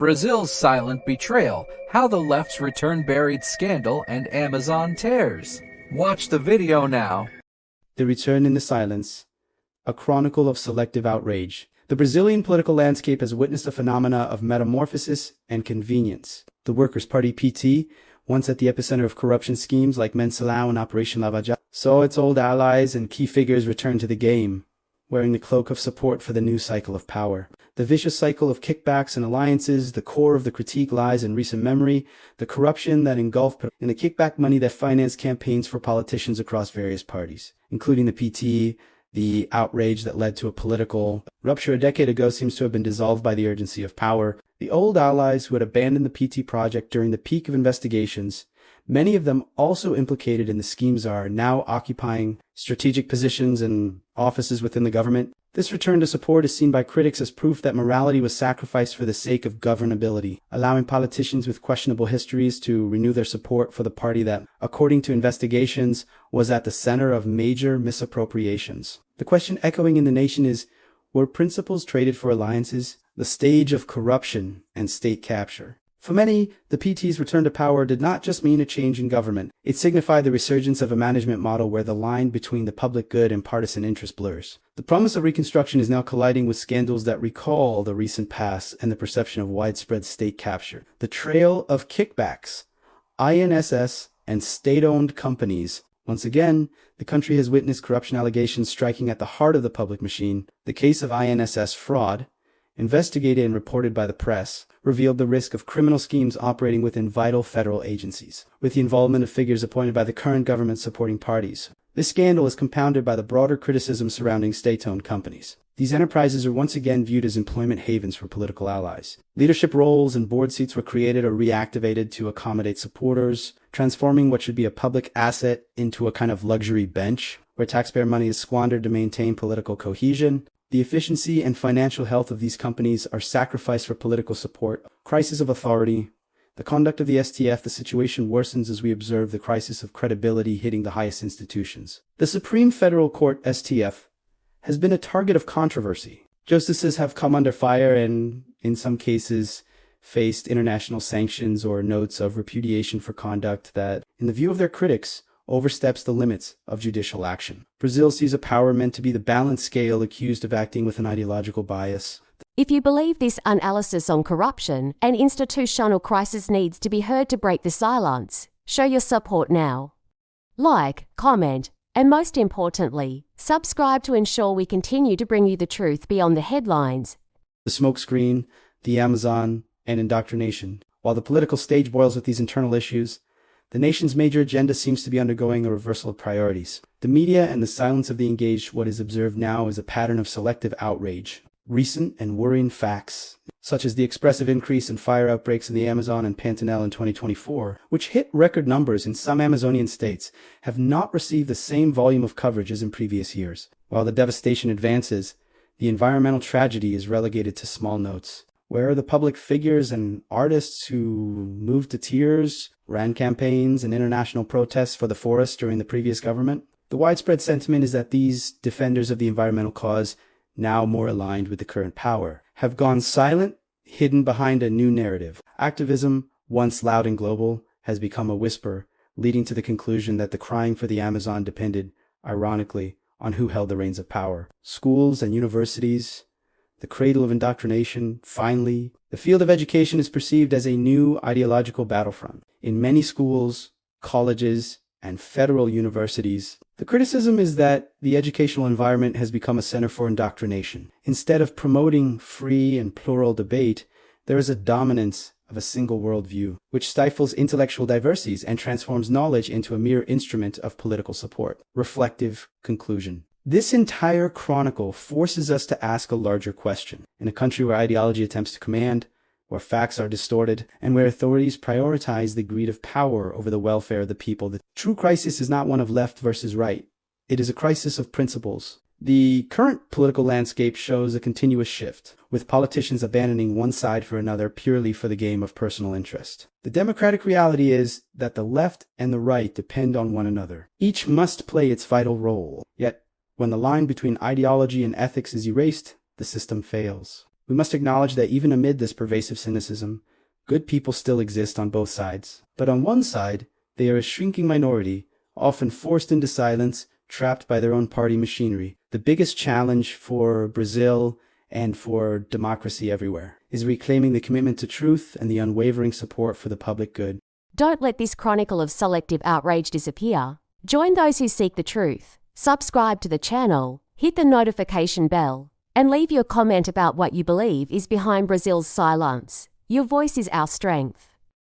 Brazil's silent betrayal, how the left's return buried scandal and Amazon tears. Watch the video now. The Return in the Silence, a chronicle of selective outrage. The Brazilian political landscape has witnessed a phenomena of metamorphosis and convenience. The Workers' Party PT, once at the epicenter of corruption schemes like Mensalão and Operation Lava Jato, saw its old allies and key figures return to the game, wearing the cloak of support for the new cycle of power. The vicious cycle of kickbacks and alliances, the core of the critique lies in recent memory, the corruption that engulfed and the kickback money that financed campaigns for politicians across various parties, including the PT. The outrage that led to a political rupture a decade ago seems to have been dissolved by the urgency of power. The old allies who had abandoned the PT project during the peak of investigations, many of them also implicated in the schemes, are now occupying strategic positions and offices within the government. This return to support is seen by critics as proof that morality was sacrificed for the sake of governability, allowing politicians with questionable histories to renew their support for the party that, according to investigations, was at the center of major misappropriations. The question echoing in the nation is, were principles traded for alliances, the stage of corruption and state capture? For many, the PT's return to power did not just mean a change in government. It signified the resurgence of a management model where the line between the public good and partisan interest blurs. The promise of reconstruction is now colliding with scandals that recall the recent past and the perception of widespread state capture. The trail of kickbacks, INSS, and state-owned companies. Once again, the country has witnessed corruption allegations striking at the heart of the public machine. The case of INSS fraud, investigated and reported by the press, revealed the risk of criminal schemes operating within vital federal agencies, with the involvement of figures appointed by the current government supporting parties. This scandal is compounded by the broader criticism surrounding state-owned companies. These enterprises are once again viewed as employment havens for political allies. Leadership roles and board seats were created or reactivated to accommodate supporters, transforming what should be a public asset into a kind of luxury bench, where taxpayer money is squandered to maintain political cohesion. The efficiency and financial health of these companies are sacrificed for political support. Crisis of authority. The conduct of the STF, the situation worsens as we observe the crisis of credibility hitting the highest institutions. The Supreme Federal Court, STF, has been a target of controversy. Justices have come under fire and, in some cases, faced international sanctions or notes of repudiation for conduct that, in the view of their critics, oversteps the limits of judicial action. Brazil sees a power meant to be the balanced scale accused of acting with an ideological bias. If you believe this analysis on corruption and institutional crisis needs to be heard to break the silence, show your support now. Like, comment, and most importantly, subscribe to ensure we continue to bring you the truth beyond the headlines. The smokescreen, the Amazon, and indoctrination. While the political stage boils with these internal issues, the nation's major agenda seems to be undergoing a reversal of priorities. The media and the silence of the engaged, what is observed now is a pattern of selective outrage. Recent and worrying facts, such as the expressive increase in fire outbreaks in the Amazon and Pantanal in 2024, which hit record numbers in some Amazonian states, have not received the same volume of coverage as in previous years. While the devastation advances, the environmental tragedy is relegated to small notes. Where are the public figures and artists who moved to tears, ran campaigns and international protests for the forest during the previous government? The widespread sentiment is that these defenders of the environmental cause, now more aligned with the current power, have gone silent, hidden behind a new narrative. Activism, once loud and global, has become a whisper, leading to the conclusion that the crying for the Amazon depended, ironically, on who held the reins of power. Schools and universities, the cradle of indoctrination, finally, the field of education is perceived as a new ideological battlefront. In many schools, colleges, and federal universities, the criticism is that the educational environment has become a center for indoctrination. Instead of promoting free and plural debate, there is a dominance of a single worldview, which stifles intellectual diversities and transforms knowledge into a mere instrument of political support. Reflective conclusion. This entire chronicle forces us to ask a larger question. In a country where ideology attempts to command, where facts are distorted, and where authorities prioritize the greed of power over the welfare of the people, the true crisis is not one of left versus right. It is a crisis of principles. The current political landscape shows a continuous shift, with politicians abandoning one side for another purely for the game of personal interest. The democratic reality is that the left and the right depend on one another. Each must play its vital role. Yet, when the line between ideology and ethics is erased, the system fails. We must acknowledge that even amid this pervasive cynicism, good people still exist on both sides. But on one side, they are a shrinking minority, often forced into silence, trapped by their own party machinery. The biggest challenge for Brazil and for democracy everywhere is reclaiming the commitment to truth and the unwavering support for the public good. Don't let this chronicle of selective outrage disappear. Join those who seek the truth. Subscribe to the channel, hit the notification bell, and leave your comment about what you believe is behind Brazil's silence. Your voice is our strength.